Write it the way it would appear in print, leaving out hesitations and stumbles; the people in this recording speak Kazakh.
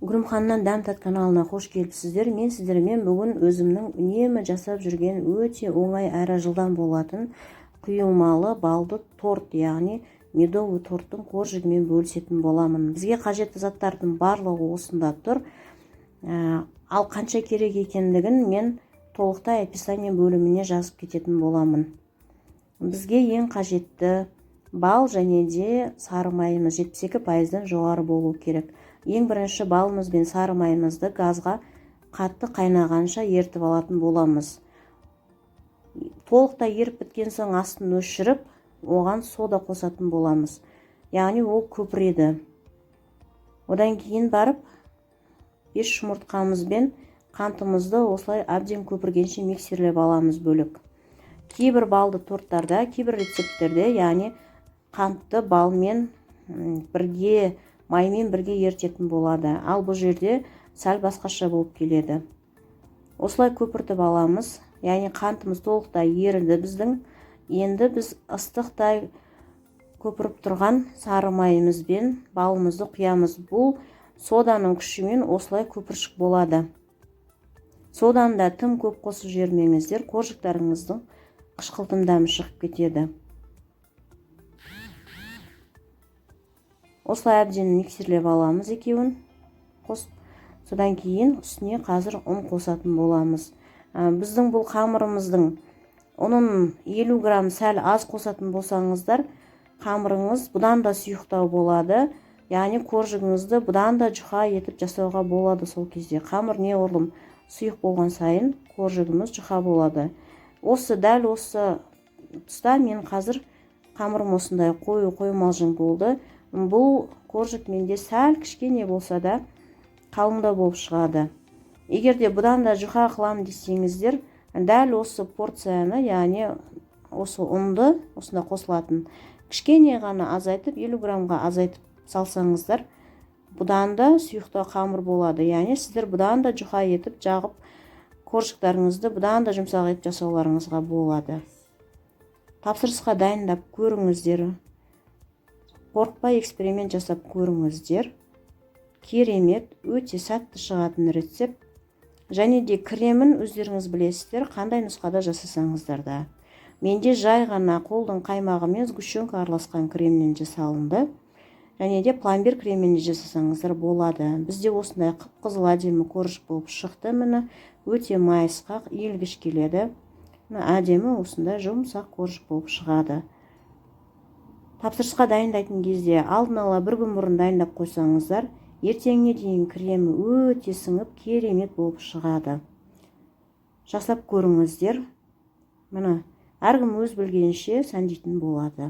Гүлімханнан дәм тат каналына қош келіпсіздер. Мен сіздермен бүгін өзімнің үнемі жасап жүрген өте оңай әрі жылдам болатын құйылмалы балды торт, яғни медовый торттың қоржығымен бөлісетін боламын. Бізге қажетті заттардың барлығы осында тұр. Ал қанша керек екендігін мен толықтай описание бөліміне жазып кететін боламын. Бізге ең қажетті бал және де сары майымыз 72%-дан жоғары болу керек. Ең бірінші балымыз бен сары майымызды газға қатты қайнағанша ертіп алатын боламыз. Толықтай еріп біткен соң астын өшіріп, оған сода қосатын боламыз. Яғни ол көпіреді. Одан кейін барып 5 жұмыртқамыз бен қантымызды осылай әбден көпіргенше миксерлеп аламыз бөлек. Кейбір балды торттарда, кейбір рецепттерде, яғни қантты балмен бірге, маймен бірге ертетін болады. Ал бұл жерде сәл басқаша болып келеді. Осылай көпіртіп аламыз. Яғни қантымыз толықтай еріді біздің. Енді біз ыстықтай көпіріп тұрған сары майымыз бен балымызды құямыз. Бұл соданың күшімен осылай көпіршік болады. Соданы да тым көп қосып жібермеңіздер, қоржықтарыңыздың қышқылтым дәмі шығып кетеді. Осылай әбден миксерлеп аламыз екеуін. Содан кейін үстіне қазір ұн қосатын боламыз. Біздің бұл қамырымыздың ұнын 50 грамм сәл аз қосатын болсаңыздар, қамырыңыз бұдан да сұйықтау болады. Яғни қоржығыңызды бұдан да жұқа етіп жасауға болады сол кезде. Қамыр не орлым сұйық болған сайын қоржығымыз жұқа болады. Дәл осы тұста мен қазір қамырым осындай қоймалжың болды. Бұл қоржық менде сәл кішкене болса да қалыңда болып шығады. Егер де бұдан да жұқа қылам десеңіздер, дәл осы порцияны, яғни осы ұнды осында қосылатын кішкене ғана азайтып, 50 граммға азайтып салсаңыздар, бұдан да сұйықтау қамыр болады. Яғни сіздер бұдан да жұқа етіп жағып, қоржықтарыңызды бұдан да жұмсақ етіп жасауларыңызға болады. Тапсырысқа дайындап көріңіздер. Қорықпай эксперимент жасап көріңіздер. Керемет, өте сәтті шығатын рецепт. Және де кремін өздеріңіз білесіздер, қандай нұсқада жасасаңыздар да. Менде жай ғана қолдың қаймағы мен сгущенка араласқан кремнен жасалынды. Және де пломбир креммен жасасаңыздар болады. Бізде осындай қып-қызыл әдемі қоржық болып шықты. Міне өте майысқақ, иілгіш келеді. Әдемі осындай жұмсақ қоржық болып шығады. Тапсырысқа дайындайтын кезде алдын ала бір күн бұрын дайындап қойсаңыздар, ертеңіне дейін кремі өте сіңіп, керемет болып шығады. Жасап көріңіздер. Міне әркім өз білгенше сәндейтін болады.